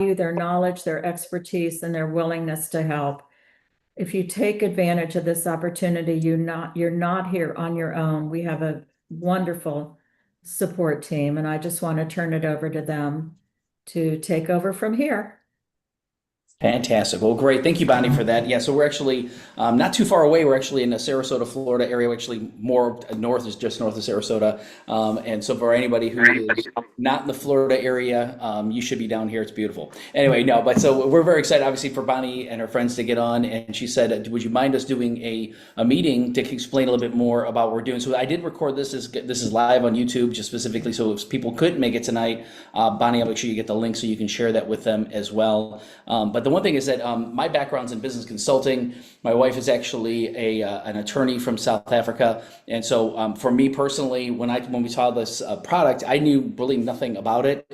their knowledge, their expertise, and their willingness to help. If you take advantage of this opportunity, you're not here on your own. We have a wonderful support team, and I just want to turn it over to them to take over from here. Fantastic. Well, great. Thank you, Bonnie, for that. Yeah, so we're actually not too far away. We're actually in the Sarasota, Florida area. We're actually more north, is just north of Sarasota. And so for anybody who is not in the Florida area, you should be down here. It's beautiful. Anyway, no, but so we're very excited, obviously, for Bonnie and her friends to get on. And she said, would you mind us doing a meeting to explain a little bit more about what we're doing? So I did record this. This is live on YouTube, just specifically. So if people couldn't make it tonight, Bonnie, I'll make sure you get the link so you can share that with them as well. But the one thing is that my background's in business consulting. My wife is actually an attorney from South Africa, and so for me personally, when we saw this product, I knew really nothing about it,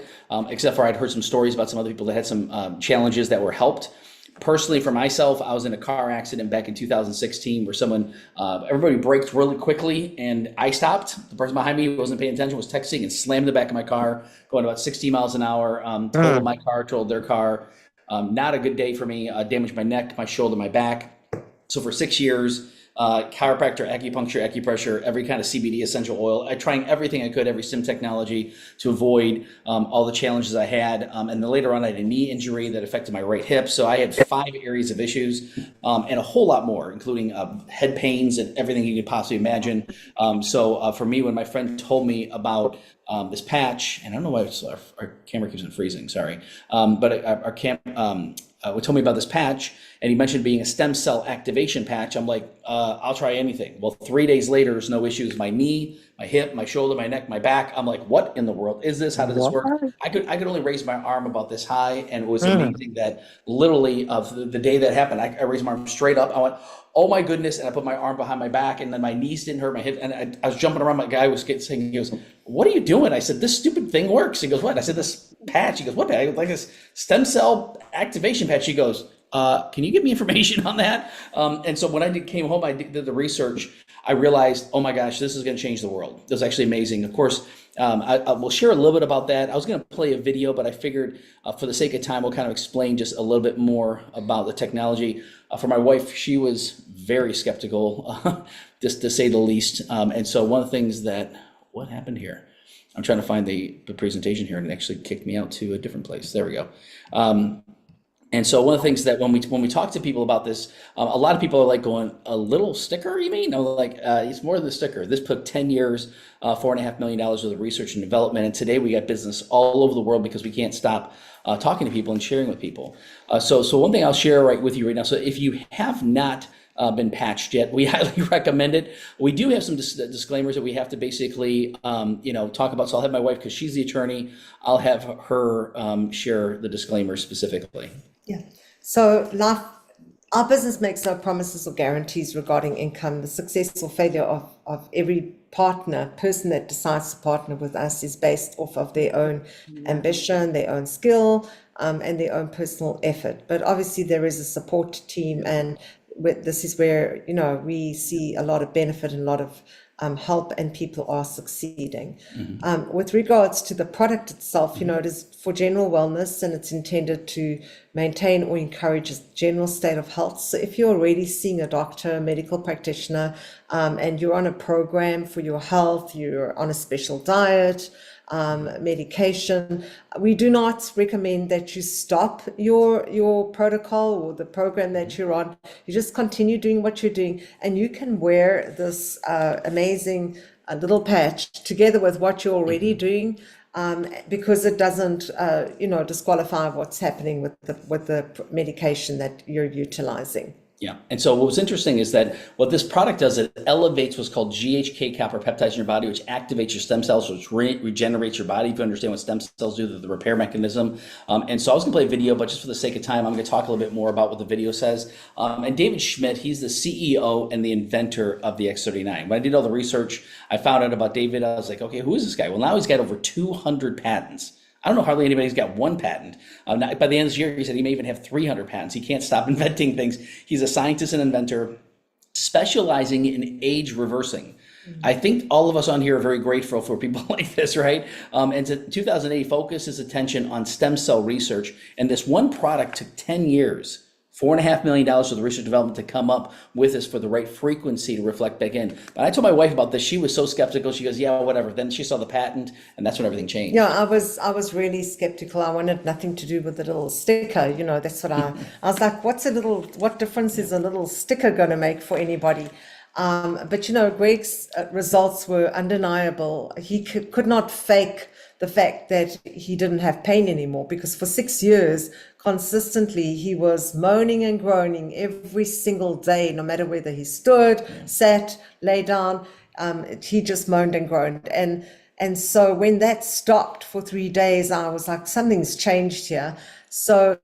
except for I'd heard some stories about some other people that had some challenges that were helped. Personally, for myself, I was in a car accident back in 2016 where everybody braked really quickly and I stopped. The person behind me wasn't paying attention, was texting, and slammed the back of my car, going about 60 miles an hour, totaled my car, totaled their car. Not a good day for me. Damaged my neck, my shoulder, my back. So for 6 years, chiropractor, acupuncture, acupressure, every kind of CBD essential oil. I trying everything I could, every sim technology to avoid all the challenges I had. And then later on, I had a knee injury that affected my right hip. So I had 5 areas of issues and a whole lot more, including head pains and everything you could possibly imagine. So for me, when my friend told me about this patch, and I don't know why our camera keeps on freezing, sorry. But our told me about this patch, and he mentioned being a stem cell activation patch. I'm like, I'll try anything. Well, 3 days later, there's no issues. My knee, my hip, my shoulder, my neck, my back. I'm like, what in the world is this? How does this work? I could only raise my arm about this high, and it was amazing that literally of the day that happened, I raised my arm straight up. I went, oh my goodness, and I put my arm behind my back, and then my knees didn't hurt, my hip, and I was jumping around. My guy was saying, he goes, what are you doing? I said, this stupid thing works. He goes, what? I said, this patch. He goes, what patch? Like this stem cell activation patch. He goes, can you give me information on that? And so when I came home, I did the research. I realized, oh my gosh, this is going to change the world. It was actually amazing. Of course, I will share a little bit about that. I was going to play a video, but I figured for the sake of time, we'll kind of explain just a little bit more about the technology. For my wife, she was very skeptical, just to say the least. And so one of the things what happened here? I'm trying to find the presentation here, and it actually kicked me out to a different place. There we go. And so one of the things that when we talk to people about this, a lot of people are like going, a little sticker, you mean? No, like it's more than the sticker. This took 10 years, $4.5 million worth of research and development. And today we got business all over the world because we can't stop talking to people and sharing with people. So one thing I'll share with you right now. So if you have not been patched yet, we highly recommend it. We do have some disclaimers that we have to basically, talk about. So I'll have my wife, because she's the attorney, I'll have her share the disclaimer specifically. Yeah. So our business makes no promises or guarantees regarding income. The success or failure of every person that decides to partner with us is based off of their own ambition, their own skill, and their own personal effort. But obviously there is a support team, and this is where, we see a lot of benefit and a lot of help, and people are succeeding. With regards to the product itself, it is for general wellness, and it's intended to maintain or encourage a general state of health. So if you're already seeing a doctor, a medical practitioner, and you're on a program for your health, you're on a special diet, medication, we do not recommend that you stop your protocol or the program that you're on. You just continue doing what you're doing, and you can wear this amazing little patch together with what you're already doing, because it doesn't disqualify what's happening with the medication that you're utilizing. Yeah. And so what was interesting is that what this product does, it elevates what's called GHK copper peptides in your body, which activates your stem cells, which regenerates your body. If you understand what stem cells do, the repair mechanism. And so I was going to play a video, but just for the sake of time, I'm going to talk a little bit more about what the video says. And David Schmidt, he's the CEO and the inventor of the X39. When I did all the research, I found out about David. I was like, okay, who is this guy? Well, now he's got over 200 patents. I don't know hardly anybody's got one patent. By the end of this year, he said he may even have 300 patents. He can't stop inventing things. He's a scientist and inventor specializing in age reversing. I think all of us on here are very grateful for people like this, right? And 2008 focuses attention on stem cell research, and this one product took 10 years. $4.5 million for the research development to come up with this for the right frequency to reflect back in. But I told my wife about this. She was so skeptical. She goes, yeah, whatever. Then she saw the patent, and that's when everything changed. Yeah, I was really skeptical. I wanted nothing to do with the little sticker. That's what I was like, what difference is a little sticker going to make for anybody? But Greg's results were undeniable. He could not fake the fact that he didn't have pain anymore, because for 6 years, consistently, he was moaning and groaning every single day, no matter whether he stood, sat, lay down, he just moaned and groaned. And so when that stopped for 3 days, I was like, something's changed here. So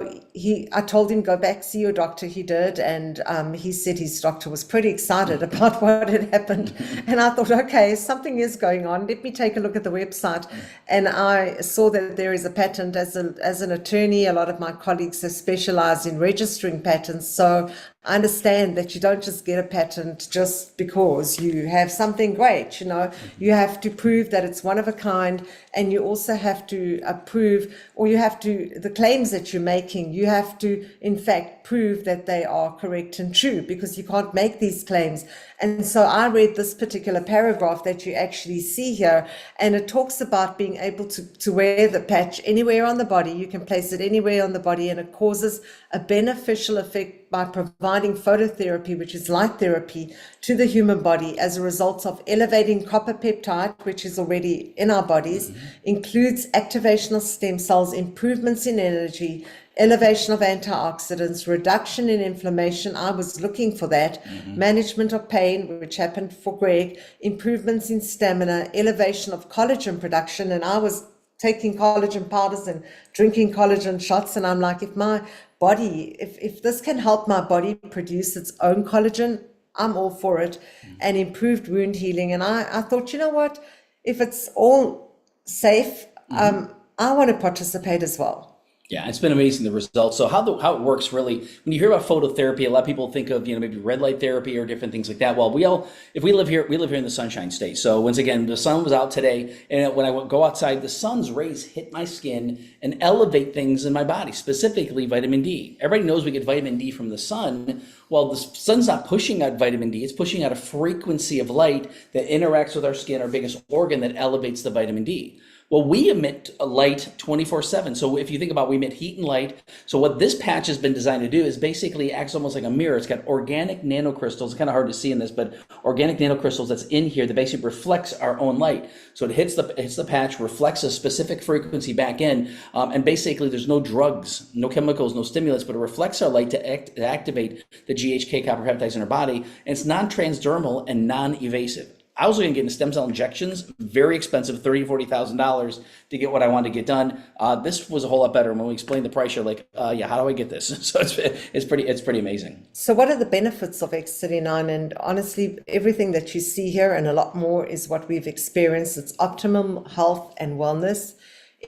I told him, go back, see your doctor. He did. And he said his doctor was pretty excited about what had happened. And I thought, okay, something is going on. Let me take a look at the website. And I saw that there is a patent. As an attorney, a lot of my colleagues have specialized in registering patents. So I understand that you don't just get a patent just because you have something great. You have to prove that it's one of a kind, and you also have to prove, or the claims that you're making, you have to, in fact, prove that they are correct and true, because you can't make these claims. And so I read this particular paragraph that you actually see here, and it talks about being able to wear the patch anywhere on the body. You can place it anywhere on the body, and it causes a beneficial effect by providing phototherapy, which is light therapy, to the human body as a result of elevating copper peptide, which is already in our bodies, includes activation of stem cells, improvements in energy, elevation of antioxidants, reduction in inflammation. I was looking for that. Management of pain, which happened for Greg, improvements in stamina, elevation of collagen production. And I was taking collagen powders and drinking collagen shots. And I'm like, if my body, if this can help my body produce its own collagen, I'm all for it. And improved wound healing. And I thought, you know what, if it's all safe, I want to participate as well. Yeah, it's been amazing, the results. So how it works really, when you hear about phototherapy, a lot of people think of, maybe red light therapy or different things like that. Well, if we live here in the Sunshine State. So once again, the sun was out today, and when I go outside, the sun's rays hit my skin and elevate things in my body, specifically vitamin D. Everybody knows we get vitamin D from the sun. Well, the sun's not pushing out vitamin D, it's pushing out a frequency of light that interacts with our skin, our biggest organ, that elevates the vitamin D. Well, we emit light 24/7. So if you think about, we emit heat and light. So what this patch has been designed to do is basically acts almost like a mirror. It's got organic nanocrystals. It's kind of hard to see in this, but organic nanocrystals that's in here that basically reflects our own light. So it hits the patch, reflects a specific frequency back in, and basically there's no drugs, no chemicals, no stimulants, but it reflects our light to activate the GHK copper peptides in our body. And it's non-transdermal and non-evasive. I was looking at getting stem cell injections, very expensive, $30,000 to $40,000 to get what I wanted to get done. This was a whole lot better. When we explained the price, you're like, yeah, how do I get this? So it's pretty amazing. So what are the benefits of X39? And honestly, everything that you see here and a lot more is what we've experienced. It's optimum health and wellness,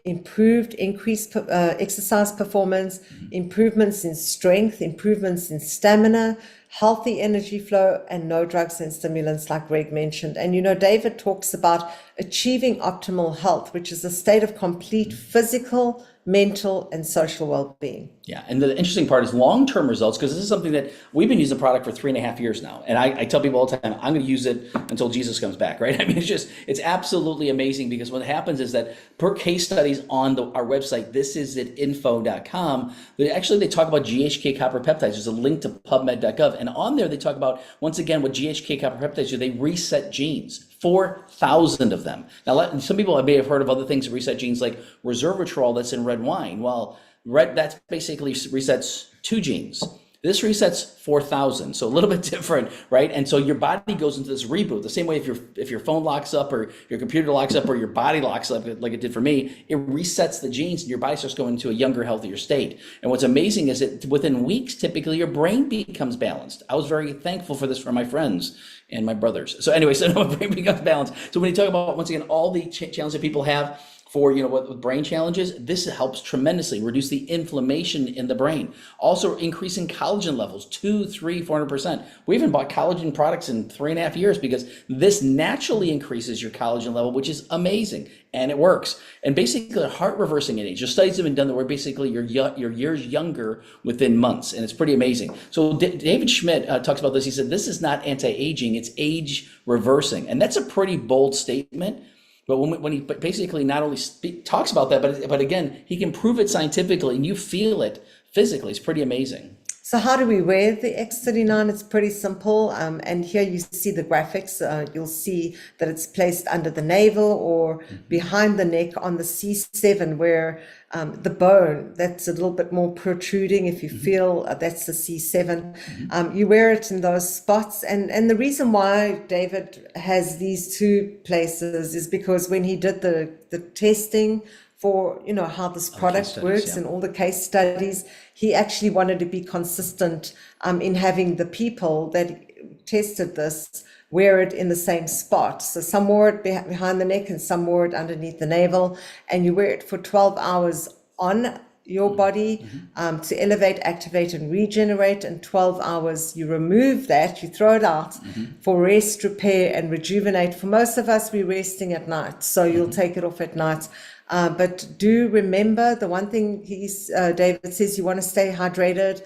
increased exercise performance, improvements in strength, improvements in stamina, healthy energy flow, and no drugs and stimulants, like Greg mentioned. And David talks about achieving optimal health, which is a state of complete physical, mental, and social well-being. Yeah, and the interesting part is long-term results, because this is something that we've been using the product for 3.5 years now. And I tell people all the time, I'm going to use it until Jesus comes back, right? I mean, it's absolutely amazing, because what happens is that per case studies on our website, thisisit.info.com, they talk about GHK copper peptides. There's a link to PubMed.gov. And on there, they talk about, once again, what GHK copper peptides do. They reset genes. 4,000 of them. Now, some people may have heard of other things that reset genes, like resveratrol that's in red wine. Well, that basically resets 2 genes. This resets 4,000, so a little bit different, right? And so your body goes into this reboot. The same way if your phone locks up, or your computer locks up, or your body locks up, like it did for me, it resets the genes, and your body starts going into a younger, healthier state. And what's amazing is that within weeks, typically your brain becomes balanced. I was very thankful for this from my friends and my brothers. So anyway, my brain becomes balanced. So when you talk about, once again, all the challenges that people have, for, with brain challenges, this helps tremendously reduce the inflammation in the brain. Also increasing collagen levels, 2, 3, 400%. We even bought collagen products in 3.5 years because this naturally increases your collagen level, which is amazing. And it works. And basically heart reversing in age. There's studies have been done where basically you're years younger within months. And it's pretty amazing. So David Schmidt talks about this. He said, this is not anti-aging, it's age reversing. And that's a pretty bold statement. But when he basically not only talks about that, but again, he can prove it scientifically and you feel it physically. It's pretty amazing. So how do we wear the X39? It's pretty simple. And here you see the graphics. You'll see that it's placed under the navel or behind the neck on the C7 where the bone, that's a little bit more protruding. If you feel that's the C7, you wear it in those spots. And the reason why David has these two places is because when he did the testing for how this product works and all the case studies, he actually wanted to be consistent in having the people that tested this wear it in the same spot. So some wore it behind the neck and some wore it underneath the navel, and you wear it for 12 hours on your body to elevate, activate, and regenerate. And 12 hours, you remove that, you throw it out for rest, repair, and rejuvenate. For most of us, we're resting at night, so you'll take it off at night. But do remember the one thing David says, you want to stay hydrated,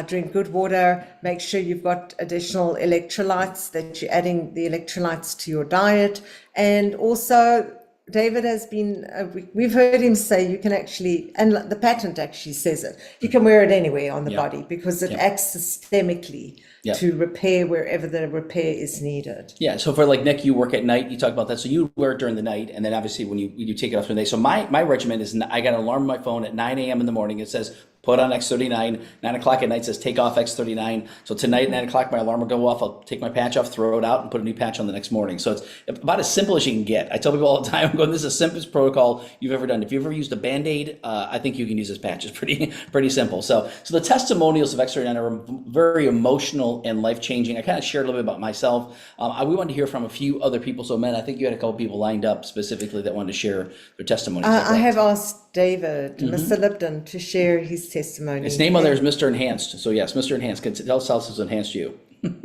drink good water, make sure you've got additional electrolytes, that you're adding the electrolytes to your diet. And also, David has been, we've heard him say you can actually, and the patent actually says it, you can wear it anywhere on the body because it acts systemically to repair wherever the repair is needed. Yeah, so for like Nick, you work at night, you talk about that. So you wear it during the night, and then obviously when you take it off during the day. So my regimen is, I got an alarm on my phone at 9 a.m. in the morning. It says, put on X39, 9 o'clock at night says take off X39. So tonight at 9 o'clock, my alarm will go off. I'll take my patch off, throw it out, and put a new patch on the next morning. So it's about as simple as you can get. I tell people all the time, I'm going, this is the simplest protocol you've ever done. If you've ever used a Band-Aid, I think you can use this patch. It's pretty simple. So the testimonials of X39 are very emotional and life-changing. I kind of shared a little bit about myself. We wanted to hear from a few other people. So, man, I think you had a couple people lined up specifically that wanted to share their testimonies. I have asked David, Mr. Lipton, to share his testimony. His name on there is Mr. Enhanced. So yes, Mr. Enhanced. Tell us has enhanced you. If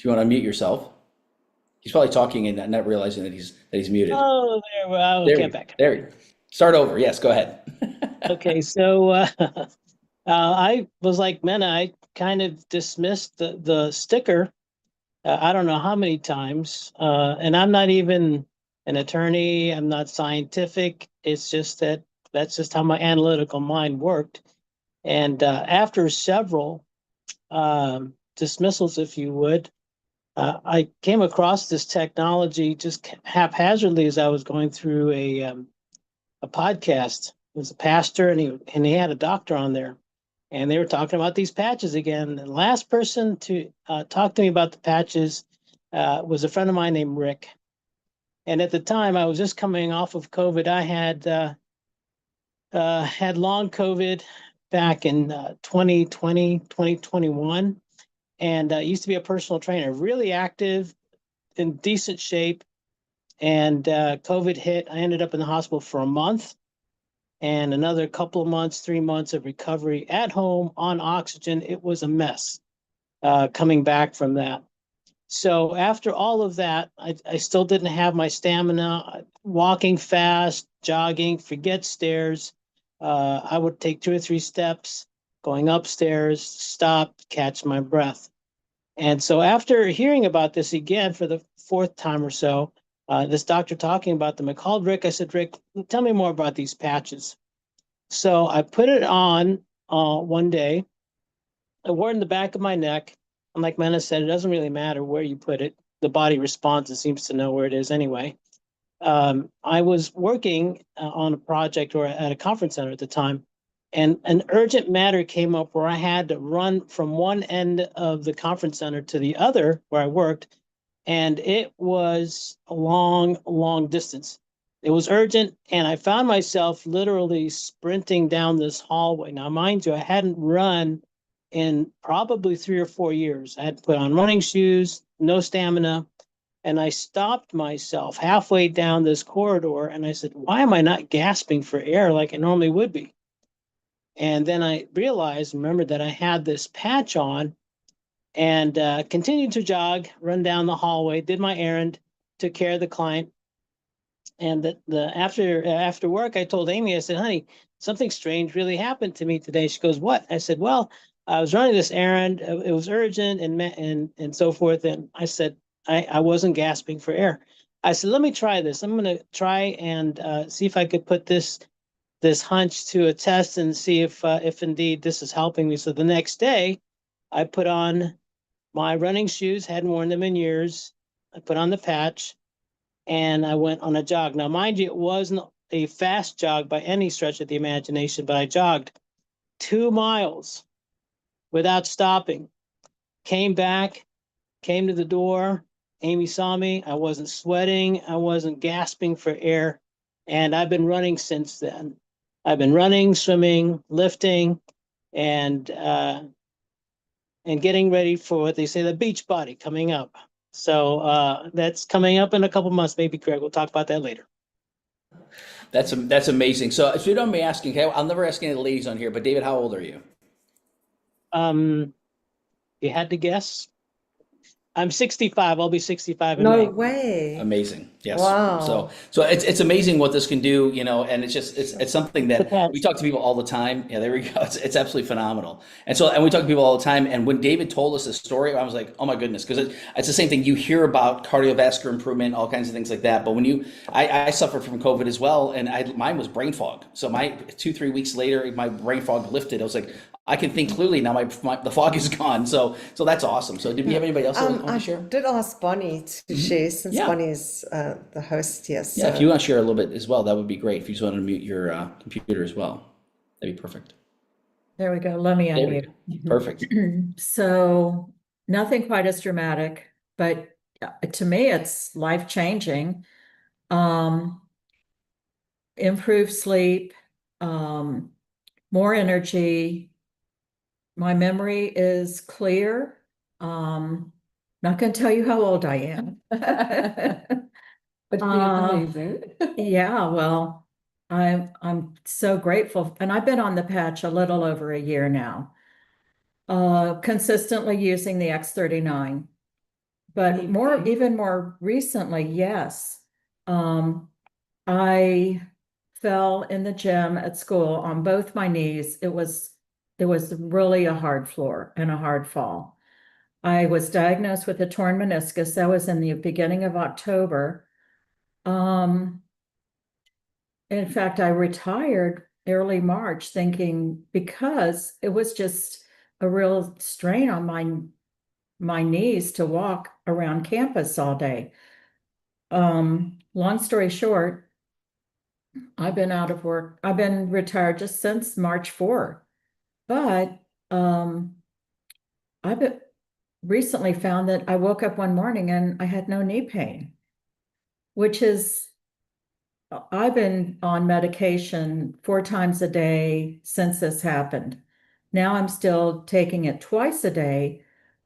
you want to unmute yourself. He's probably talking and not realizing that he's muted. Oh, there. Well, I'll get back. There. Start over. Yes, go ahead. Okay, so I was like, man, I kind of dismissed the sticker. I don't know how many times, and I'm not even an attorney. I'm not scientific. It's just that's just how my analytical mind worked. And after several dismissals, if you would, I came across this technology just haphazardly as I was going through a podcast. It was a pastor, and he had a doctor on there, and they were talking about these patches again. The last person to talk to me about the patches was a friend of mine named Rick. And at the time, I was just coming off of COVID. I had long COVID back in 2020, 2021, and used to be a personal trainer, really active, in decent shape. And COVID hit. I ended up in the hospital for a month and another couple of months, 3 months of recovery at home on oxygen. It was a mess coming back from that. So after all of that, I still didn't have my stamina, walking fast, jogging, forget stairs. I would take 2 or 3 steps, going upstairs, stop, catch my breath. And so after hearing about this again for the 4th time or so, this doctor talking about them, I called Rick. I said, Rick, tell me more about these patches. So I put it on one day. I wore it in the back of my neck. And like Mena said, it doesn't really matter where you put it. The body responds. It seems to know where it is anyway. I was working on a project or at a conference center at the time, and an urgent matter came up where I had to run from one end of the conference center to the other where I worked. And it was a long, long distance. It was urgent, and I found myself literally sprinting down this hallway. Now, mind you, I hadn't run in probably 3 or 4 years. I had put on running shoes, no stamina. And I stopped myself halfway down this corridor and I said, why am I not gasping for air like I normally would be? And then I remembered that I had this patch on, and continued to jog, run down the hallway, did my errand, took care of the client. And after work, I told Amy, I said, honey, something strange really happened to me today. She goes, what? I said, well, I was running this errand. It was urgent and so forth. And I said, I wasn't gasping for air. I said, let me try this. I'm going to try and see if I could put this hunch to a test and see if indeed this is helping me. So the next day, I put on my running shoes, hadn't worn them in years. I put on the patch and I went on a jog. Now, mind you, it wasn't a fast jog by any stretch of the imagination, but I jogged 2 miles without stopping. Came back, came to the door. Amy saw me. I wasn't sweating. I wasn't gasping for air. And I've been running since then. I've been running, swimming, lifting, and getting ready for what they say, the beach body coming up. So that's coming up in a couple months, maybe, Greg. We'll talk about that later. That's amazing. So if you don't mind me asking, okay, I'll never ask any of the ladies on here, but David, how old are you? You had to guess? I'm 65. I'll be 65 in No May. way. Amazing. Yes. Wow. So it's amazing what this can do, and it's something that we talk to people all the time. Yeah, there we go. It's absolutely phenomenal. And we talk to people all the time. And when David told us this story, I was like, oh my goodness, because it's the same thing. You hear about cardiovascular improvement, all kinds of things like that. But when I suffered from COVID as well, and mine was brain fog. So my 2-3 weeks later, my brain fog lifted. I was like, I can think clearly now. The fog is gone. So that's awesome. So did we have anybody else that want to share? I did ask Bonnie to share, since Bonnie is the host here. So. Yeah, if you want to share a little bit as well, that would be great. If you just want to mute your computer as well, that'd be perfect. There we go. Let me There we unmute. go. Perfect. So nothing quite as dramatic, but to me, it's life-changing. Improved sleep, more energy. My memory is clear. Not going to tell you how old I am. But amazing. Yeah, well, I'm so grateful. And I've been on the patch a little over a year now. Consistently using the X39. But even more recently, yes. I fell in the gym at school on both my knees. It was really a hard floor and a hard fall. I was diagnosed with a torn meniscus. That was in the beginning of October. In fact, I retired early March thinking, because it was just a real strain on my knees to walk around campus all day. Long story short, I've been out of work. I've been retired just since March 4. But I've recently found that I woke up one morning and I had no knee pain, which is, I've been on medication 4 times a day since this happened. Now I'm still taking it twice a day,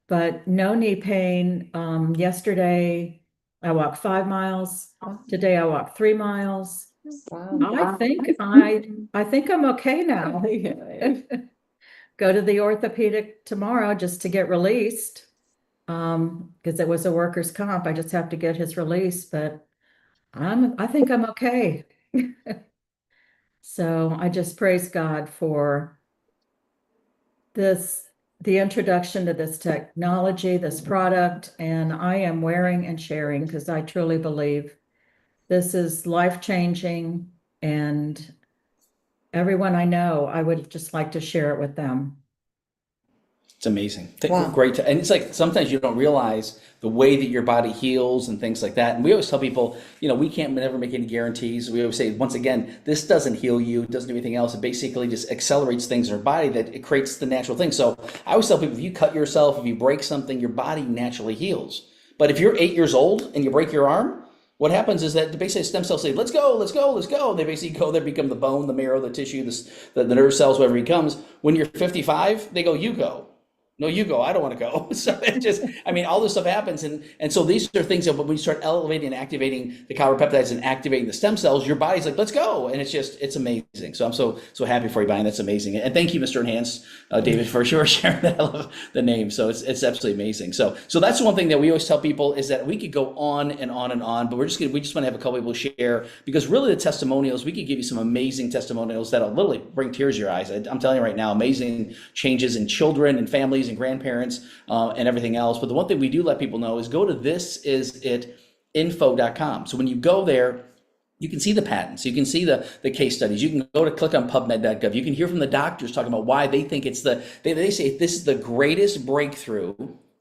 but no knee pain. Yesterday I walked 5 miles. Today I walked 3 miles. Wow. I think I'm okay now. Go to the orthopedic tomorrow just to get released. Because it was a workers' comp. I just have to get his release, but I think I'm okay. So I just praise God for the introduction to this technology, this product, and I am wearing and sharing because I truly believe this is life-changing, and everyone I know, I would just like to share it with them. It's amazing. Wow. Great. And it's like sometimes you don't realize the way that your body heals and things like that. And we always tell people, we can't never make any guarantees. We always say, once again, this doesn't heal you. It doesn't do anything else. It basically just accelerates things in our body, that it creates the natural thing. So I always tell people, if you cut yourself, if you break something, your body naturally heals. But if you're 8 years old and you break your arm, what happens is that basically stem cells say, let's go, let's go, let's go. They basically go there, become the bone, the marrow, the tissue, the nerve cells, whatever it becomes. When you're 55, they go, you go. No, you go. I don't want to go. So it just, I mean, all this stuff happens. And so these are things that when we start elevating and activating the copper-peptides and activating the stem cells, your body's like, let's go. And it's amazing. So I'm so happy for you, Brian. That's amazing. And thank you, Mr. Enhanced, David, for sure sharing that. I love the name. So it's absolutely amazing. So that's one thing that we always tell people is that we could go on and on and on, but we just want to have a couple people share, because really the testimonials, we could give you some amazing testimonials that'll literally bring tears to your eyes. I'm telling you right now, amazing changes in children and families and grandparents and everything else. But the one thing we do let people know is go to thisisit.info.com. So when you go there, you can see the patents, you can see the case studies, you can go to click on pubmed.gov, you can hear from the doctors talking about why they think it's they say this is the greatest breakthrough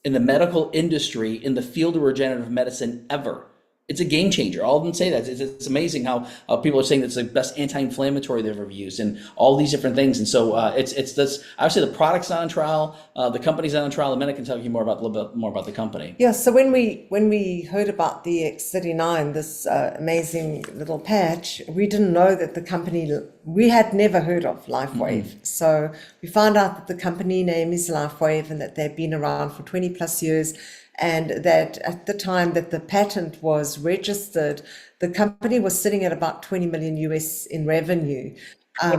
in the medical industry in the field of regenerative medicine ever. It's a game changer. All of them say that. It's amazing how people are saying it's the best anti-inflammatory they've ever used, and all these different things. And so it's this. I would say the product's not on trial, the company's not on trial. And then I can tell you a little bit more about the company. Yeah. So when we heard about the X39, this amazing little patch, we didn't know that the company, we had never heard of LifeWave. Mm-hmm. So we found out that the company name is LifeWave and that they've been around for 20 plus years. And that at the time that the patent was registered, the company was sitting at about 20 million US in revenue.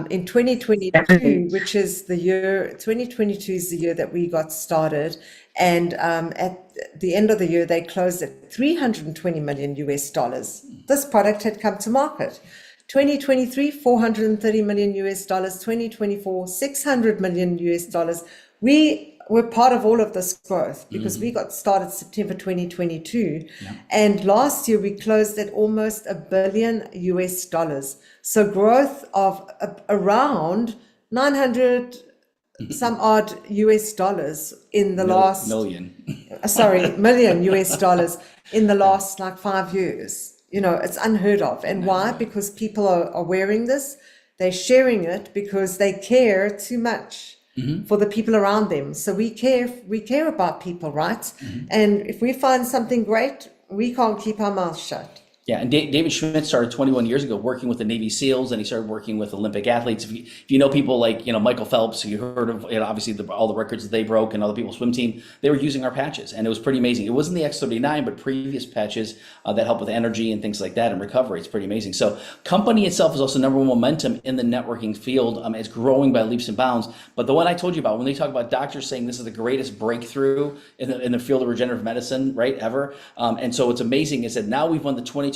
In 2022, which is 2022 is the year that we got started. And at the end of the year, they closed at 320 million US dollars. This product had come to market. 2023, 430 million US dollars. 2024, 600 million US dollars. We're part of all of this growth because we got started September 2022. Yeah. And last year we closed at almost $1 billion US dollars. So growth of around 900 some odd US dollars in the last million US dollars in the last like 5 years. You know, it's unheard of. And why? Because people are wearing this, they're sharing it because they care too much. Mm-hmm. For the people around them. So we care about people, right? Mm-hmm. And if we find something great, we can't keep our mouths shut. Yeah, and David Schmidt started 21 years ago working with the Navy SEALs, and he started working with Olympic athletes. If you know people like Michael Phelps, you heard of obviously all the records that they broke, and other people's swim team, they were using our patches, and it was pretty amazing. It wasn't the X39, but previous patches that help with energy and things like that and recovery. It's pretty amazing. So company itself is also number one momentum in the networking field. It's growing by leaps and bounds. But the one I told you about, when they talk about doctors saying this is the greatest breakthrough in the field of regenerative medicine, right, ever. And so it's amazing is that now we've won the 2025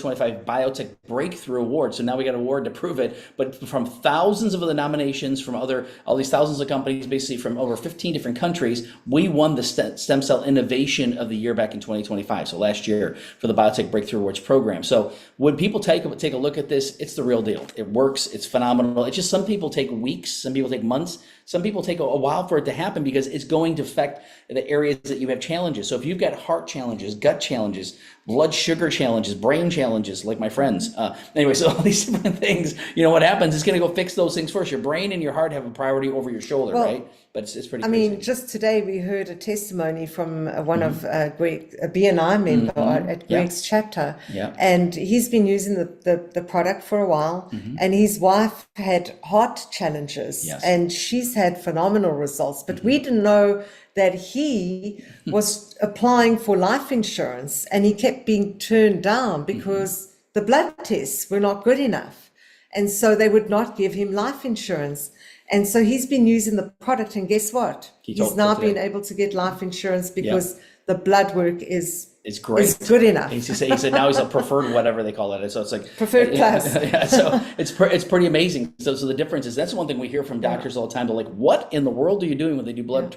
Biotech Breakthrough Award. So now we got an award to prove it. But from thousands of other nominations from all these thousands of companies, basically from over 15 different countries, we won the Stem Cell Innovation of the Year back in 2025. So last year for the Biotech Breakthrough Awards program. So when people take a look at this, it's the real deal. It works. It's phenomenal. It's just some people take weeks, some people take months. Some people take a while for it to happen because it's going to affect the areas that you have challenges. So if you've got heart challenges, gut challenges, blood sugar challenges, brain challenges, like my friends. Anyway, so all these different things, what happens is going to go fix those things first. Your brain and your heart have a priority over your shoulder, right? But it's pretty crazy. I mean, just today we heard a testimony from one of Greg, a BNI member at Greg's chapter. Yeah. And he's been using the product for a while. Mm-hmm. And his wife had heart challenges. Yes. And she's had phenomenal results. But we didn't know that he was applying for life insurance and he kept being turned down because the blood tests were not good enough. And so they would not give him life insurance. And so he's been using the product, and guess what? He's now been able to get life insurance because the blood work is great. Is good enough. He said now he's a preferred whatever they call it. So it's like preferred class. Yeah, so it's pretty amazing. So the difference is that's one thing we hear from doctors all the time. They're like, "What in the world are you doing when they do blood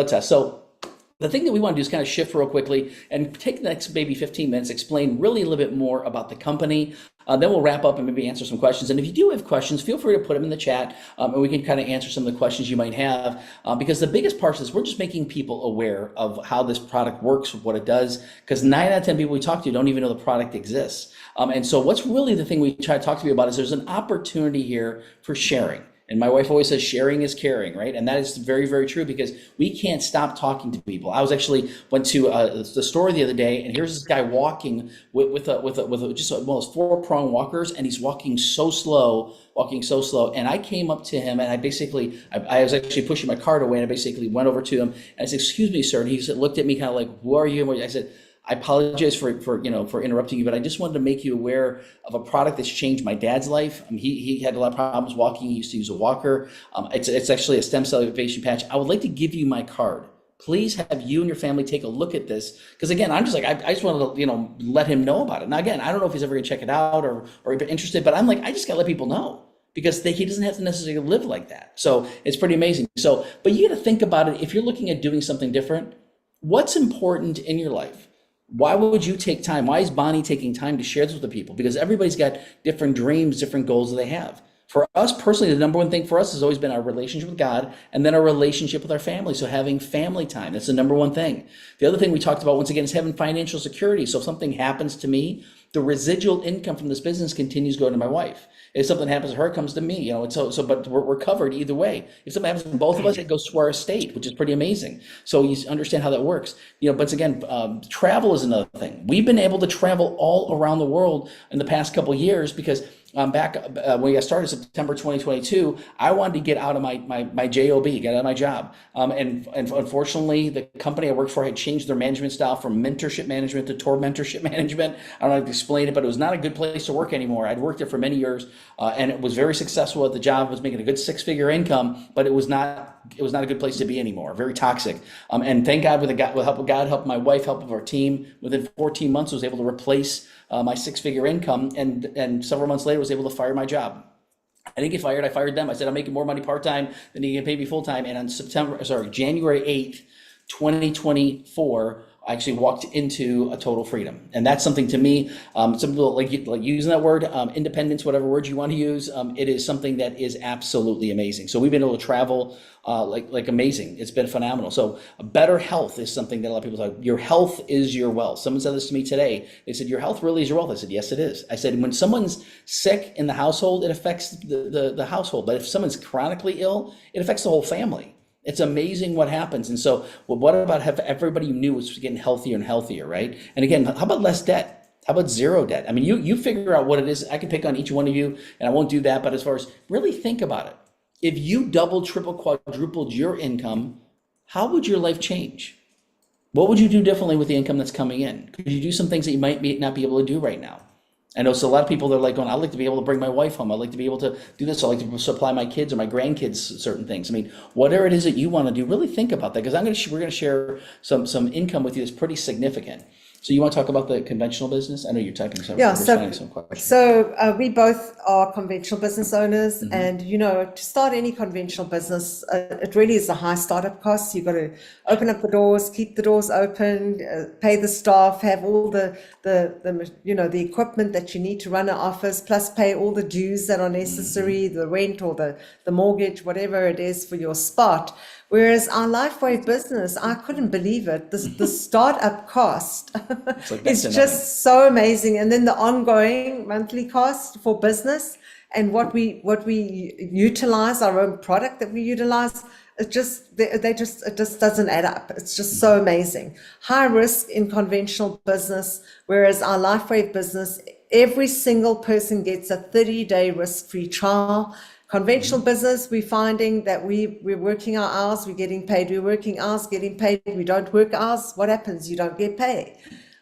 tests?" So the thing that we want to do is kind of shift real quickly and take the next maybe 15 minutes, explain really a little bit more about the company. Then we'll wrap up and maybe answer some questions. And if you do have questions, feel free to put them in the chat and we can kind of answer some of the questions you might have. Because the biggest part is we're just making people aware of how this product works, what it does. Because 9 out of 10 people we talk to don't even know the product exists. And so what's really the thing we try to talk to you about is there's an opportunity here for sharing. And my wife always says sharing is caring, right? And that is very, very true because we can't stop talking to people. I was actually went to the store the other day, and here's this guy walking with just one of those 4-prong walkers, and he's walking so slow. And I came up to him, and I was actually pushing my cart away, and I basically went over to him, and I said, "Excuse me, sir." And he looked at me kind of like, "Who are you?" And I said, "I apologize for interrupting you, but I just wanted to make you aware of a product that's changed my dad's life. He had a lot of problems walking. He used to use a walker. It's actually a stem cell activation patch. I would like to give you my card. Please have you and your family take a look at this." Because again, I'm just like, I just wanted to, let him know about it. Now again, I don't know if he's ever gonna check it out or be interested, but I'm like, I just gotta let people know because he doesn't have to necessarily live like that. So it's pretty amazing. So, but you gotta think about it. If you're looking at doing something different, what's important in your life? Why would you take time? Why is Bonnie taking time to share this with the people? Because everybody's got different dreams, different goals that they have. For us personally, the number one thing for us has always been our relationship with God and then our relationship with our family. So having family time, that's the number one thing. The other thing we talked about once again is having financial security. So if something happens to me, the residual income from this business continues going to my wife. If something happens to her, it comes to me, but we're covered either way. If something happens to both of us, it goes to our estate, which is pretty amazing. So you understand how that works. But again, travel is another thing. We've been able to travel all around the world in the past couple of years because back when we got started September 2022, I wanted to get out of my job, get out of my job. And unfortunately, the company I worked for had changed their management style from mentorship management to tour mentorship management. I don't know how to explain it, but it was not a good place to work anymore. I'd worked there for many years, and it was very successful at the job. I was making a good 6-figure income, but it was not a good place to be anymore. Very toxic. And thank God, with the help of God, help of my wife, help of our team, within 14 months, I was able to replace my 6-figure income, and several months later was able to fire my job. I didn't get fired. I fired them. I said, I'm making more money part-time than you can pay me full-time. And on January 8th, 2024, I actually walked into a total freedom. And that's something to me, some people like using that word, independence, whatever word you want to use. It is something that is absolutely amazing. So we've been able to travel like amazing. It's been phenomenal. So better health is something that a lot of people talk. Your health is your wealth. Someone said this to me today. They said, your health really is your wealth. I said, yes, it is. I said, when someone's sick in the household, it affects the household. But if someone's chronically ill, it affects the whole family. It's amazing what happens. And so, well, what about have everybody you knew was getting healthier and healthier, right? And again, how about less debt? How about zero debt? I mean, you figure out what it is. I can pick on each one of you, and I won't do that. But as far as really think about it, if you double, triple, quadrupled your income, how would your life change? What would you do differently with the income that's coming in? Could you do some things that you might not be able to do right now? I know so a lot of people that are like going, I'd like to be able to bring my wife home. I'd like to be able to do this. I'd like to supply my kids or my grandkids certain things. I mean, whatever it is that you want to do, really think about that, because we're going to share some income with you that's pretty significant. So you want to talk about the conventional business? I know you're typing some. Yeah, some questions. so we both are conventional business owners, and to start any conventional business, it really is a high startup cost. You've got to open up the doors, keep the doors open, pay the staff, have all the equipment that you need to run an office, plus pay all the dues that are necessary, the rent or the mortgage, whatever it is for your spot. Whereas our Lifeway business, I couldn't believe it. The startup cost is just so amazing. And then the ongoing monthly cost for business and what we utilize, our own product that we utilize, it just doesn't add up. It's just so amazing. High risk in conventional business, whereas our Lifeway business, every single person gets a 30-day risk-free trial. Conventional business, we're finding that we're working our hours, we're getting paid. We're working hours, getting paid. We don't work hours. What happens? You don't get paid.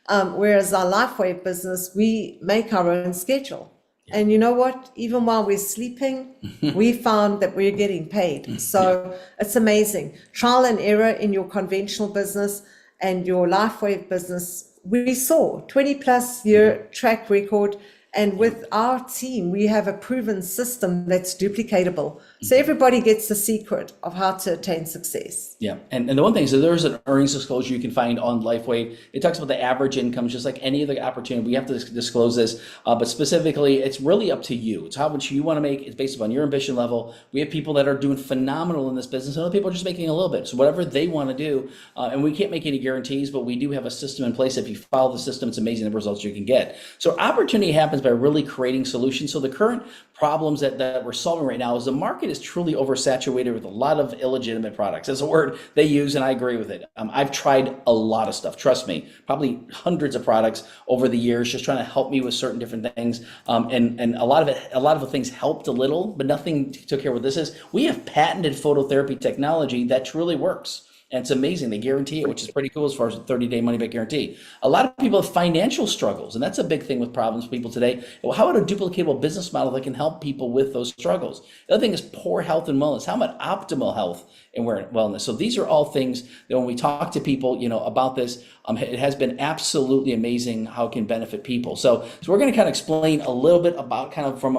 Whereas our Lifeway business, we make our own schedule. And you know what? Even while we're sleeping, we found that we're getting paid. So it's amazing. Trial and error in your conventional business and your Lifeway business. We saw 20+ year track record. And with our team, we have a proven system that's duplicatable. So everybody gets the secret of how to attain success. Yeah, and the one thing is that there's an earnings disclosure you can find on Lifeway. It talks about the average income, just like any other opportunity. We have to disclose this, but specifically, it's really up to you. It's how much you want to make. It's based upon your ambition level. We have people that are doing phenomenal in this business, and other people are just making a little bit. So whatever they want to do, and we can't make any guarantees, but we do have a system in place. If you follow the system, it's amazing the results you can get. So opportunity happens happens by really creating solutions. So the current problems that we're solving right now is the market is truly oversaturated with a lot of illegitimate products. That's a word they use, and I agree with it. I've tried a lot of stuff, trust me, probably hundreds of products over the years, just trying to help me with certain different things. And a lot of the things helped a little, but nothing took care of what this is. We have patented phototherapy technology that truly works. And it's amazing. They guarantee it, which is pretty cool as far as a 30-day money-back guarantee. A lot of people have financial struggles, and that's a big thing with problems for people today. Well, how about a duplicatable business model that can help people with those struggles? The other thing is poor health and wellness. How about optimal health and wellness? So these are all things that when we talk to people, about this, it has been absolutely amazing how it can benefit people. So we're going to kind of explain a little bit about kind of from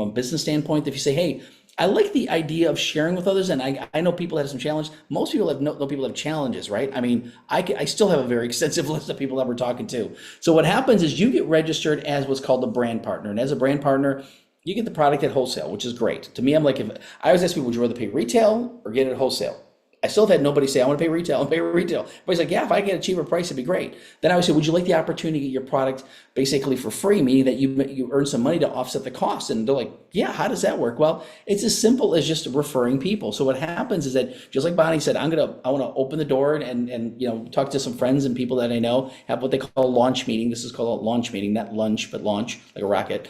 a business standpoint. If you say, hey, I like the idea of sharing with others, and I know people have some challenge. Most people know people have challenges, right? I mean, I still have a very extensive list of people that we're talking to. So what happens is you get registered as what's called a brand partner, and as a brand partner, you get the product at wholesale, which is great. To me, I'm like, if I always ask people, would you rather pay retail or get it at wholesale? I still have had nobody say, I want to pay retail, I'll pay retail. Everybody's like, yeah, if I get a cheaper price, it'd be great. Then I would say, would you like the opportunity to get your product basically for free, meaning that you earn some money to offset the cost? And they're like, yeah, how does that work? Well, it's as simple as just referring people. So what happens is that, just like Bonnie said, I want to open the door and talk to some friends and people that I know, have what they call a launch meeting. This is called a launch meeting, not lunch, but launch, like a rocket.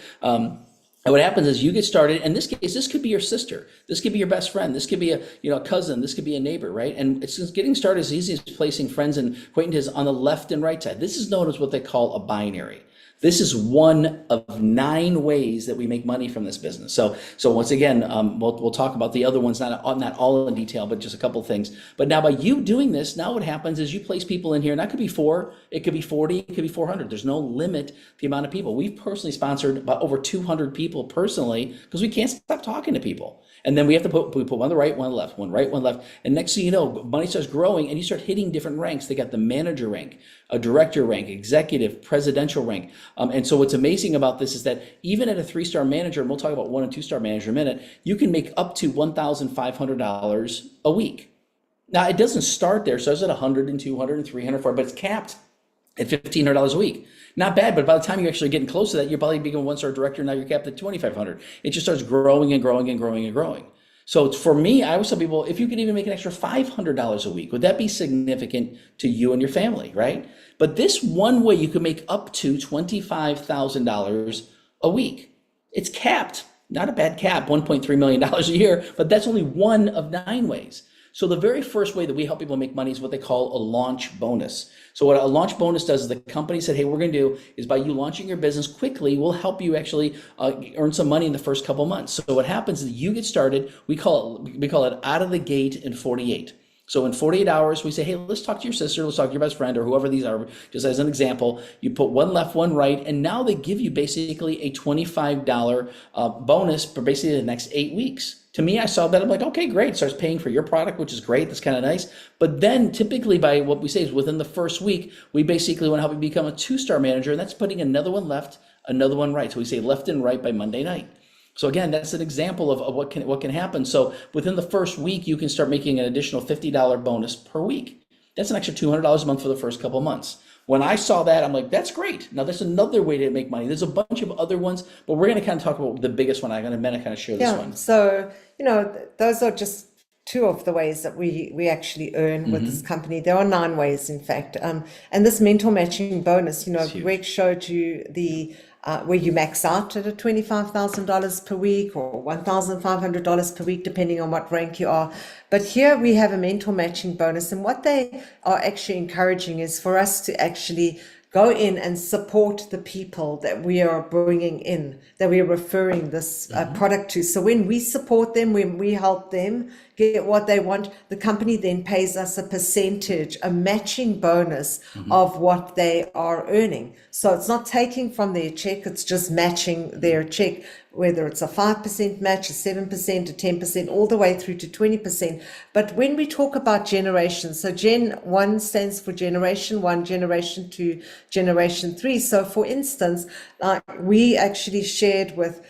And what happens is you get started. In this case, this could be your sister. This could be your best friend. This could be a cousin. This could be a neighbor, right? And it's just getting started as easy as placing friends and acquaintances on the left and right side. This is known as what they call a binary. This is one of 9 ways that we make money from this business. So once again, we'll talk about the other ones, not all in detail, but just a couple of things. But now by you doing this, now what happens is you place people in here, and that could be 4, it could be 40, it could be 400. There's no limit to the amount of people. We've personally sponsored about over 200 people personally because we can't stop talking to people. And then we put one on the right, one on the left, one right, one left. And next thing you know, money starts growing and you start hitting different ranks. They got the manager rank, a director rank, executive, presidential rank. And so what's amazing about this is that even at a 3-star manager, and we'll talk about 1 and 2-star manager in a minute, you can make up to $1,500 a week. Now it doesn't start there. So it's at 100 and 200 and 300, but it's capped at $1,500 a week. Not bad, but by the time you're actually getting close to that, you're probably becoming a 1-star director. Now you're capped at 2,500. It just starts growing and growing and growing and growing. So for me, I always tell people, if you could even make an extra $500 a week, would that be significant to you and your family, right? But this one way you could make up to $25,000 a week. It's capped, not a bad cap, $1.3 million a year, but that's only one of 9 ways. So the very first way that we help people make money is what they call a launch bonus. So what a launch bonus does is the company said, hey, what we're going to do is by you launching your business quickly, we'll help you actually earn some money in the first couple months. So what happens is you get started, we call it out of the gate in 48. So in 48 hours, we say, hey, let's talk to your sister, let's talk to your best friend or whoever these are. Just as an example, you put one left, one right, and now they give you basically a $25 bonus for basically the next 8 weeks. To me, I saw that, I'm like, okay, great. It starts paying for your product, which is great. That's kind of nice. But then typically by what we say is within the first week, we basically want to help you become a 2-star manager, and that's putting another one left, another one right. So we say left and right by Monday night. So again, that's an example of what can happen. So within the first week, you can start making an additional $50 bonus per week. That's an extra $200 a month for the first couple of months. When I saw that, I'm like, that's great. Now there's another way to make money. There's a bunch of other ones, but we're going to kind of talk about the biggest one. I'm going to kind of share this one. So, those are just 2 of the ways that we actually earn with this company. There are 9 ways, in fact. And this mentor matching bonus, Greg showed you the where you max out at a $25,000 per week or $1,500 per week, depending on what rank you are. But here we have a mentor matching bonus. And what they are actually encouraging is for us to actually go in and support the people that we are bringing in, that we are referring this product to. So when we support them, when we help them get what they want, the company then pays us a percentage, a matching bonus of what they are earning. So it's not taking from their check, it's just matching their check, whether it's a 5% match, a 7%, a 10%, all the way through to 20%. But when we talk about generations, so Gen 1 stands for Generation 1, Generation 2, Generation 3. So for instance, we actually shared with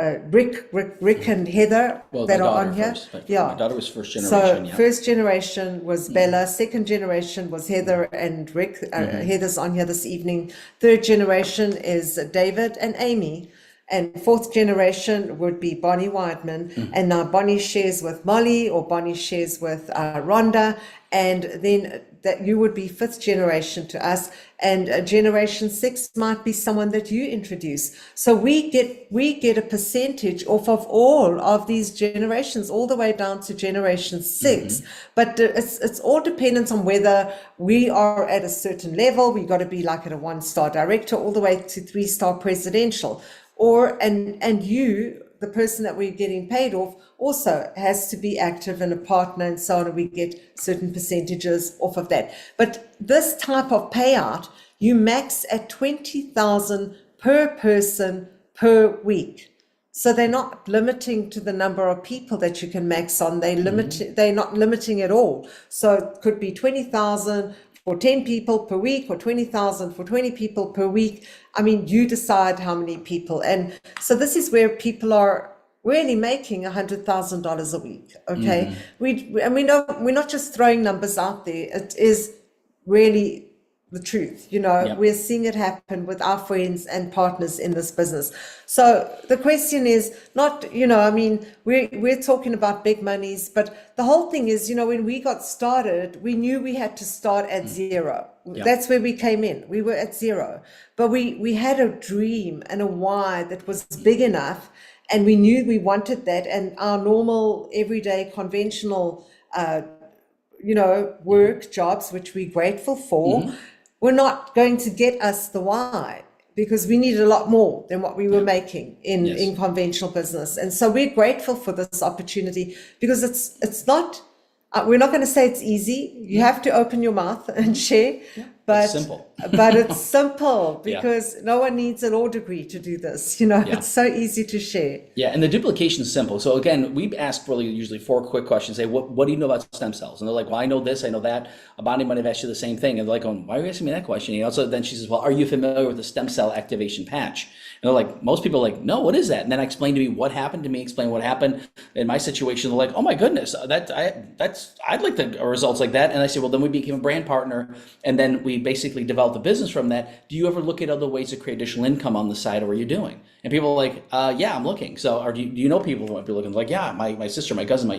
Rick and Heather Well, that my are daughter on here. first, but Yeah. my daughter was first So generation. Yeah. first generation was Bella, second generation was Heather and Rick. Heather's on here this evening. Third generation is David and Amy. And fourth generation would be Bonnie Wiedeman. And now Bonnie shares with Molly, or Bonnie shares with Rhonda. And then that you would be fifth generation to us. And generation 6 might be someone that you introduce. So we get a percentage off of all of these generations, all the way down to generation 6. But it's all dependent on whether we are at a certain level. We got to be like at a 1-star director, all the way to 3-star presidential. Or and you, the person that we're getting paid off, also has to be active and a partner and so on, and we get certain percentages off of that. But this type of payout, you max at 20,000 per person per week. So they're not limiting to the number of people that you can max on. They're not limiting at all. So it could be 20,000 for 10 people per week, or 20,000 for 20 people per week. I mean, you decide how many people. And so this is where people are really making $100,000 a week. Okay. We're not just throwing numbers out there. It is really the truth. We're seeing it happen with our friends and partners in this business. So the question is not, we're talking about big monies, but the whole thing is, when we got started, we knew we had to start at zero. That's where we came in. We were at zero, but we had a dream and a why that was big enough, and we knew we wanted that. And our normal, everyday, conventional, work jobs, which we're grateful for, were not going to get us the why, because we needed a lot more than what we were making in conventional business. And so we're grateful for this opportunity, because it's not, we're not going to say it's easy. You have to open your mouth and share, but It's simple. but it's simple, because no one needs a law degree to do this. It's so easy to share. Yeah, and the duplication is simple. So again, we ask really usually 4 quick questions. Say, what do you know about stem cells? And they're like, well, I know this, I know that. Bonnie might have asked you the same thing. And they're like, why are you asking me that question? So then she says, well, are you familiar with the stem cell activation patch? And they're like, most people are like, no, what is that? And then I explained to me what happened to me, explain what happened in my situation. They're like, oh my goodness, I'd like the results like that. And I said, well, then we became a brand partner, and then we basically developed a business from that. Do you ever look at other ways to create additional income on the side, or what are you doing? And people are like, yeah, I'm looking. So, or do you know people who might be looking? Like, yeah, my sister, my cousin,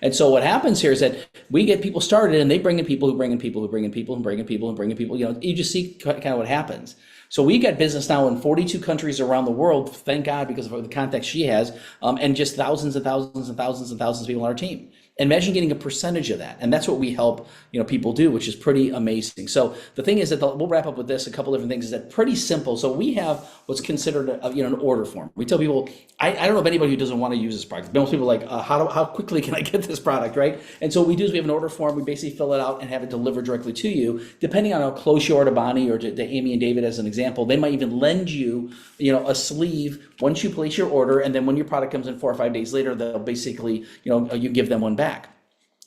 And so what happens here is that we get people started, and they bring in people who bring in people who bring in people who bring in people who bring in people. You just see kind of what happens. So we got business now in 42 countries around the world, thank God, because of the contacts she has, and just thousands and thousands and thousands and thousands of people on our team. Imagine getting a percentage of that. And that's what we help people do, which is pretty amazing. So the thing is that we'll wrap up with this, a couple different things, is that pretty simple. So we have what's considered an order form. We tell people, I don't know of anybody who doesn't want to use this product. Most people are like, how quickly can I get this product, right? And so what we do is we have an order form. We basically fill it out and have it delivered directly to you. Depending on how close you are to Bonnie or to Amy and David as an example, they might even lend you, a sleeve once you place your order. And then when your product comes in 4 or 5 days later, they'll basically, you give them one back.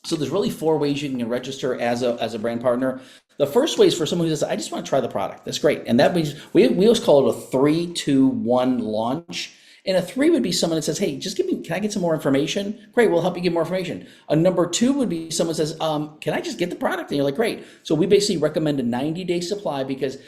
So there's really 4 ways you can register as a brand partner. The first way is for someone who says, I just want to try the product. That's great. And that means we always call it a 3, 2, 1 launch. And a 3 would be someone that says, hey, can I get some more information? Great, we'll help you get more information. A number 2 would be someone says, can I just get the product? And you're like, great. So we basically recommend a 90-day supply, because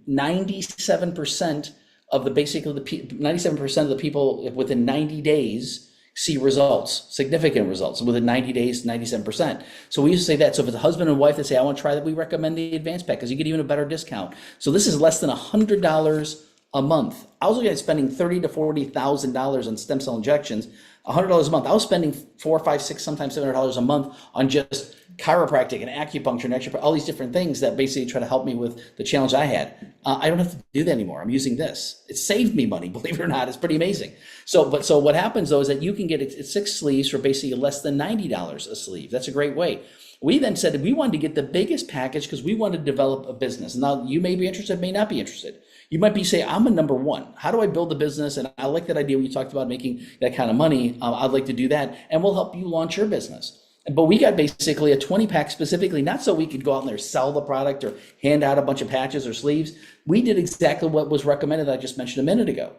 97% of the 97% of the people within 90 days see results, significant results within 90 days, 97%. So we used to say that. So if it's a husband and wife that say, I want to try that, we recommend the advanced pack, because you get even a better discount. So this is less than $100 a month. I was looking at spending $30,000 to $40,000 on stem cell injections, $100 a month. I was spending $400, $500, $600, sometimes $700 a month on just chiropractic and acupuncture and all these different things that basically try to help me with the challenge I had. I don't have to do that anymore. I'm using this. It saved me money, believe it or not. It's pretty amazing. So what happens though is that you can get 6 sleeves for basically less than $90 a sleeve. That's a great way. We then said that we wanted to get the biggest package because we wanted to develop a business. Now you may be interested, may not be interested. You might be saying, I'm a number 1. How do I build a business? And I like that idea when you talked about making that kind of money. I'd like to do that. And we'll help you launch your business. But we got basically a 20 pack specifically, not so we could go out there, sell the product or hand out a bunch of patches or sleeves. We did exactly what was recommended that I just mentioned a minute ago.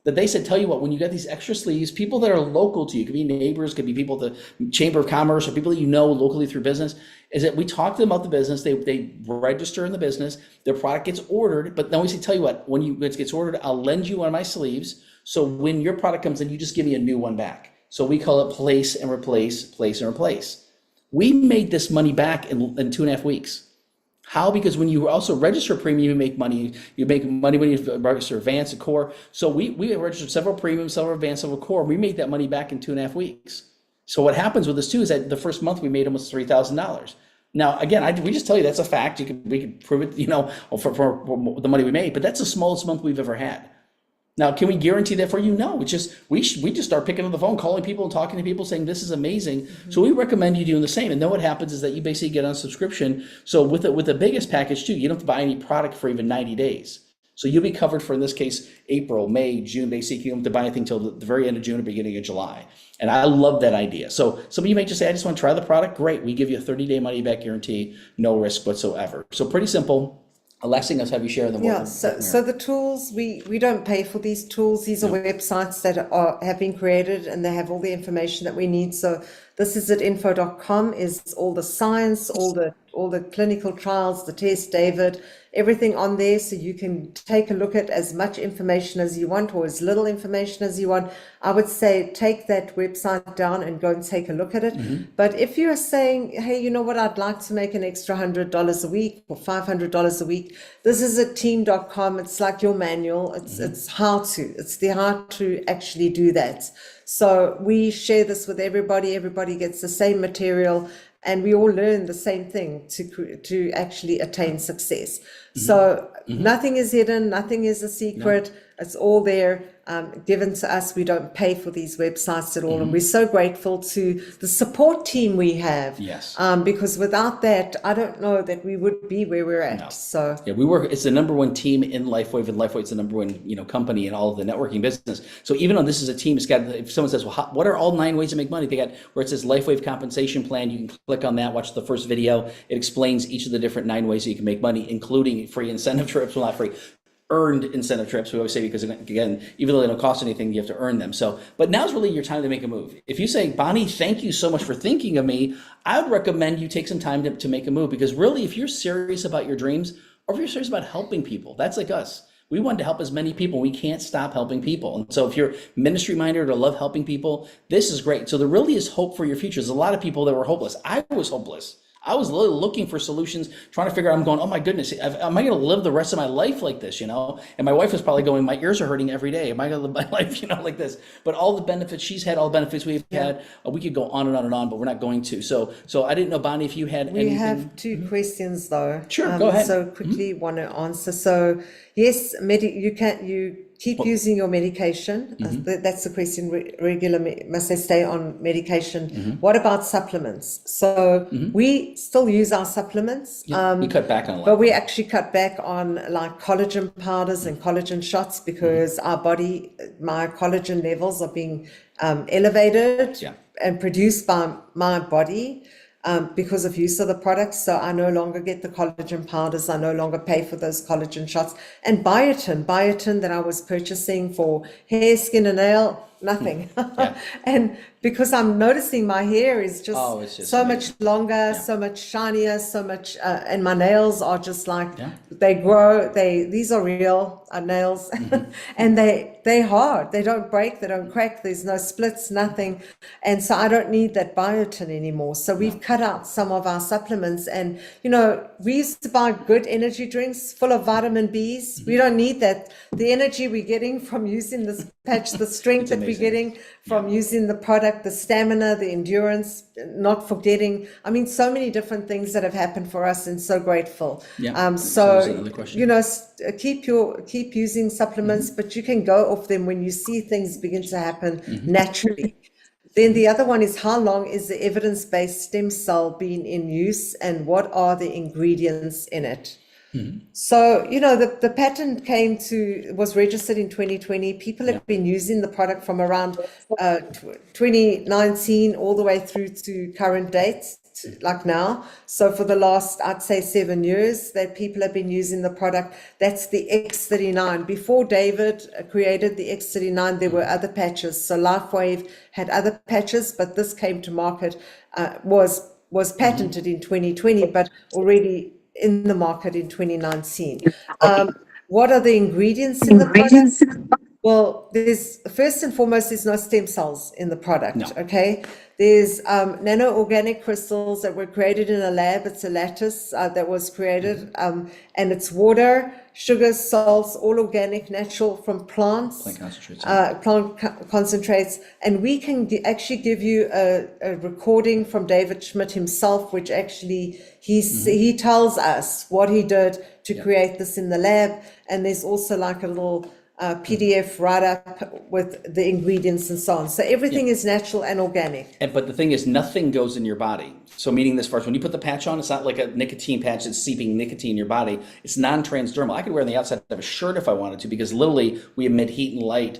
that they said, tell you what, when you get these extra sleeves, people that are local to you, could be neighbors, could be people at the Chamber of Commerce or people that you know locally through business, is that we talk to them about the business, they register in the business, their product gets ordered, but then we say, tell you what, when it gets ordered, I'll lend you one of my sleeves. So when your product comes in, you just give me a new one back. So we call it place and replace, place and replace. We made this money back in 2.5 weeks. How? Because when you also register premium, you make money. You make money when you register advance and core. So we registered several premium, several advance, several core. We made that money back in 2.5 weeks. So what happens with this too is that the first month we made almost $3,000. Now, again, we just tell you that's a fact. We can prove it, for the money we made, but that's the smallest month we've ever had. Now, can we guarantee that for you? No, it's just, we just start picking up the phone, calling people and talking to people saying, this is amazing. Mm-hmm. So we recommend you doing the same. And then what happens is that you basically get on subscription. So with the biggest package too, you don't have to buy any product for even 90 days. So you'll be covered for, in this case, April, May, June, basically. You don't have to buy anything until the very end of June or beginning of July. And I love that idea. So some of you may just say, I just want to try the product. Great. We give you a 30-day money back guarantee, no risk whatsoever. So pretty simple. Last thing, let's have you share them. Yeah, so the tools, we don't pay for these tools. These are websites that have been created and they have all the information that we need. So this is at info.com is all the science, all the clinical trials, the test, David, everything on there. So you can take a look at as much information as you want or as little information as you want. I would say take that website down and go and take a look at it. Mm-hmm. But if you're saying, hey, you know what, I'd like to make an extra $100 a week or $500 a week, this is at team.com. It's like your manual. It's the how to actually do that. So we share this with everybody. Everybody gets the same material. And we all learn the same thing to actually attain success. Mm-hmm. So nothing is hidden, nothing is a secret. No. It's all there, given to us. We don't pay for these websites at all. Mm-hmm. And we're so grateful to the support team we have. Yes. Because without that, I don't know that we would be where we're at. No. So yeah, it's the number one team in LifeWave, and LifeWave's the number one, company in all of the networking business. So even on this as a team, it's got, if someone says, well, what are all 9 ways to make money? They got where it says LifeWave compensation plan. You can click on that, watch the first video. It explains each of the different 9 ways that you can make money, including free incentive trips. Well, not free. Earned incentive trips, we always say, because again, even though they don't cost anything, you have to earn them. So, but now's really your time to make a move. If you say, Bonnie, thank you so much for thinking of me, I would recommend you take some time to make a move, because really, if you're serious about your dreams, or if you're serious about helping people, that's like us. We want to help as many people. We can't stop helping people. And so if you're ministry minded or love helping people, this is great. So there really is hope for your future. There's a lot of people that were hopeless. I was hopeless. I was looking for solutions, trying to figure out, I'm going, oh my goodness, am I going to live the rest of my life like this, And my wife was probably going, my ears are hurting every day. Am I going to live my life, like this? But all the benefits she's had, all the benefits we've had, we could go on and on and on, but we're not going to. So I didn't know, Bonnie, if you had anything. We have 2 questions though. Sure, go ahead. So quickly want to answer. So yes, you keep using your medication. That's the question. Must they stay on medication? Mm-hmm. What about supplements? So we still use our supplements. We cut back on a lot. But we actually cut back on like collagen powders and collagen shots because my collagen levels are being elevated and produced by my body. Because of use of the products. So I no longer get the collagen powders. I no longer pay for those collagen shots. And biotin that I was purchasing for hair, skin and nail, nothing. And because I'm noticing my hair is just so much longer, so much shinier, so much, and my nails are just like, they grow, these are real nails and they're hard. They don't break, they don't crack. There's no splits, nothing. And so I don't need that biotin anymore. So we've cut out some of our supplements and, we used to buy good energy drinks full of vitamin Bs. We don't need that. The energy we're getting from using this patch, the strength that we're getting from using the product, the stamina, the endurance, not forgetting. I mean, so many different things that have happened for us and so grateful. Keep using supplements, but you can go off them when you see things begin to happen naturally. Then the other one is, how long is the evidence-based stem cell been in use and what are the ingredients in it? So, the patent was registered in 2020. People have been using the product from around 2019 all the way through to current dates. like now. So for the last, I'd say 7 years that people have been using the product. That's the X39. Before David created the X39, there were other patches. So LifeWave had other patches, but this came to market, was patented in 2020, but already in the market in 2019. What are the ingredients in the product? Well, there's first and foremost, there's no stem cells in the product. No. Okay, there's nano-organic crystals that were created in a lab. It's a lattice that was created, and it's water, sugars, salts, all organic, natural from plants, Plant concentrates. concentrates, and we can actually give you a recording from David Schmidt himself, which actually he tells us what he did to create this in the lab, and there's also like a little PDF write-up with the ingredients and so on. So everything is natural and organic. But the thing is, nothing goes in your body. So meaning this first, when you put the patch on, it's not like a nicotine patch that's seeping nicotine in your body. It's non-transdermal. I could wear it on the outside of a shirt if I wanted to, because literally we emit heat and light,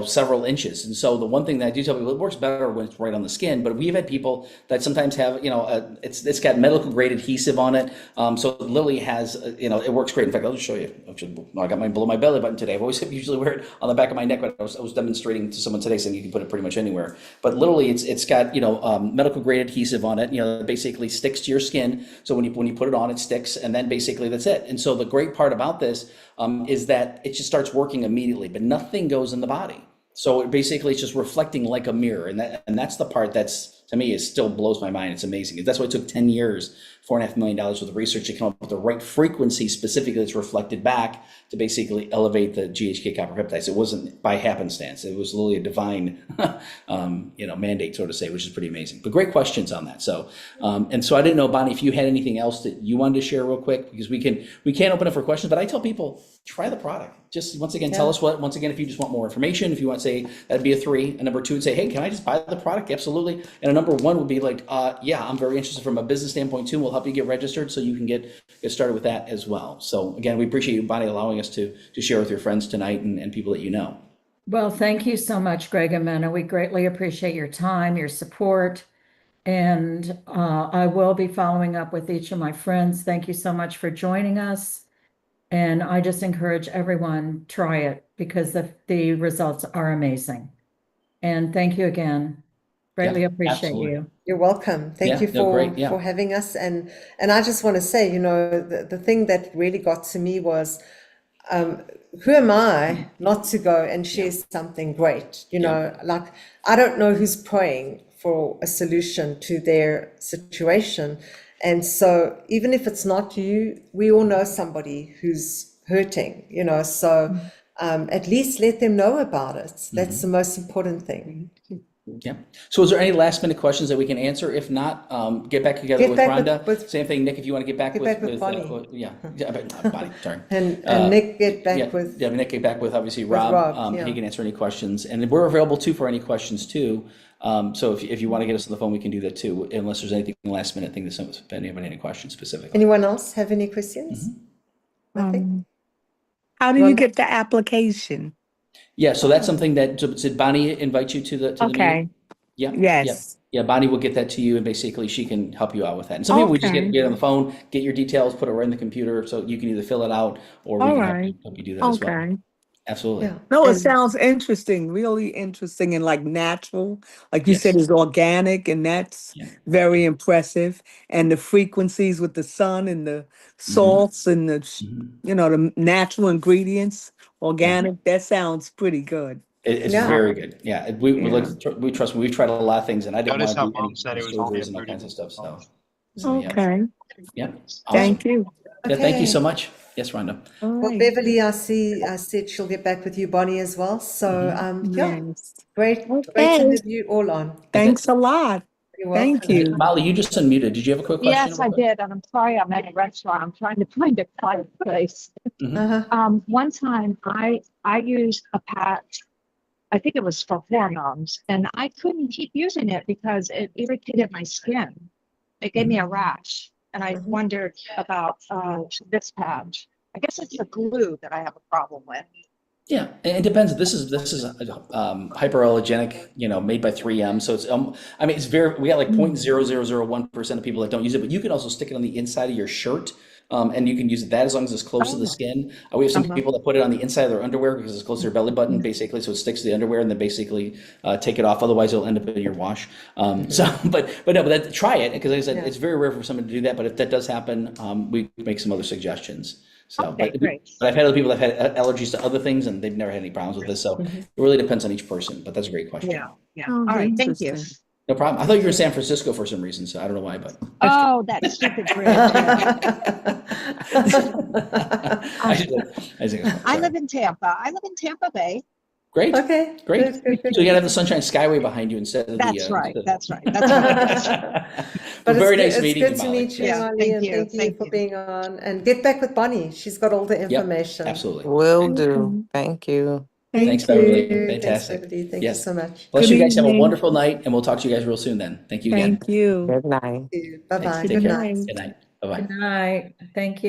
several inches. And so the one thing that I do tell people, it works better when it's right on the skin. But we've had people that sometimes have, it's got medical grade adhesive on it. So it literally has, it works great. In fact, I'll just show you. Actually, I got mine below my belly button today. I've always usually wear it on the back of my neck, but I was demonstrating to someone today saying you can put it pretty much anywhere. But literally, it's got medical grade adhesive on it. It basically sticks to your skin. So when you put it on, it sticks, and then basically that's it. And so the great part about this is that it just starts working immediately, but nothing goes in the body. So it basically it's just reflecting like a mirror, and that's the part that's, to me, it still blows my mind. It's amazing. That's why it took 10 years, $4.5 million worth of research to come up with the right frequency specifically that's reflected back to basically elevate the GHK copper peptides. It wasn't by happenstance. It was literally a divine, mandate, so to say, which is pretty amazing. But great questions on that. So, and so I didn't know, Bonnie, if you had anything else that you wanted to share real quick, because we can't open it for questions, but I tell people, try the product. Just once again, tell us once again, if you just want more information, if you want to say, that'd be a 3. And number 2 would say, hey, can I just buy the product? Absolutely. And a number 1 would be like, yeah, I'm very interested from a business standpoint too. We'll help you get registered so you can get started with that as well. So again, we appreciate you, Bonnie, allowing us to share with your friends tonight and people that you know. Well, thank you so much, Greg and Mena. We greatly appreciate your time, your support, and I will be following up with each of my friends. Thank you so much for joining us. And I just encourage everyone, try it, because the results are amazing. And thank you again. Greatly appreciate absolutely. you. You're welcome. Thank you for having us. And I just want to say, the thing that really got to me was, who am I not to go and share something great? Like, I don't know who's praying for a solution to their situation. And so even if it's not you, we all know somebody who's hurting, so at least let them know about it. That's the most important thing. Yeah. So is there any last minute questions that we can answer? If not, get back together with Rhonda. Same thing, Nick, if you want to get back with Bonnie. Bonnie, sorry. And Nick get back with. Yeah, Nick get back with obviously Rob. He can answer any questions. And we're available too for any questions too. So if you want to get us on the phone, we can do that too, unless there's anything last minute thing that anybody any questions specifically. Anyone else have any questions? Nothing? How do you get the application? Yeah, so that's something that, did Bonnie invite you to the meeting? Yeah. Yes. Yeah, Bonnie will get that to you, and basically she can help you out with that. And some people we just get on the phone, get your details, put it right in the computer, so you can either fill it out or we can help you do that as well. Absolutely. Yeah. No, it sounds interesting, really interesting, and like natural, like you said, is organic, and that's very impressive. And the frequencies with the sun and the salts and the, the natural ingredients, organic, that sounds pretty good. It's very good. Yeah, we trust me. We've tried a lot of things, and I didn't want to do any surgeries and all kinds of stuff. So yeah. Awesome. Thank you. Yeah, thank you so much. Yes, Rhonda. Well, Beverly, I said she'll get back with you, Bonnie, as well. So, great to have you all on. Thanks a lot. You're welcome. Thank you. Molly, you just unmuted. Did you have a quick question? Yes, I did. And I'm sorry, I'm at a restaurant. I'm trying to find a quiet place. One time I used a patch, I think it was for hormones, and I couldn't keep using it because it irritated my skin. It gave me a rash. And I wondered about this patch. I guess it's the glue that I have a problem with. Yeah, and it depends. This is hyperallergenic, made by 3M. So it's I mean, it's we got like 0.0001% of people that don't use it, but you can also stick it on the inside of your shirt. And you can use that as long as it's close to the skin. We have some people that put it on the inside of their underwear because it's close to their belly button, basically, so it sticks to the underwear, and then basically take it off. Otherwise, it'll end up in your wash. But try it, because like I said, it's very rare for someone to do that. But if that does happen, we make some other suggestions. So, Okay, but great. I've had other people that have had allergies to other things, and they've never had any problems with this. So it really depends on each person. But that's a great question. Yeah. Oh, All right, thank you. interesting. No problem. I thought you were in San Francisco for some reason, so I don't know why, but Oh, that stupid bridge. I live in Tampa. I live in Tampa Bay. Great. Okay. Great. Good. So you got to have the Sunshine Skyway behind you instead of That's the. right. That's right. That's right. But Very it's nice meeting you, good to Molly. meet you, Yeah, Molly, thank and you, thank you thank for you. being on. And get back with Bonnie. She's got all the Yep, information. absolutely. Will do. Thank you. Thanks, Thank Beverly. you. Thanks, Fantastic. Beverly. Thank you Yes. so much. Bless Good you guys. Have a evening. wonderful night, and we'll talk to you guys real soon then. Thank you again. Thank you. Good night. Bye-bye. Thanks. Take Good care. night. Good night. Bye-bye. Good night. Thank you.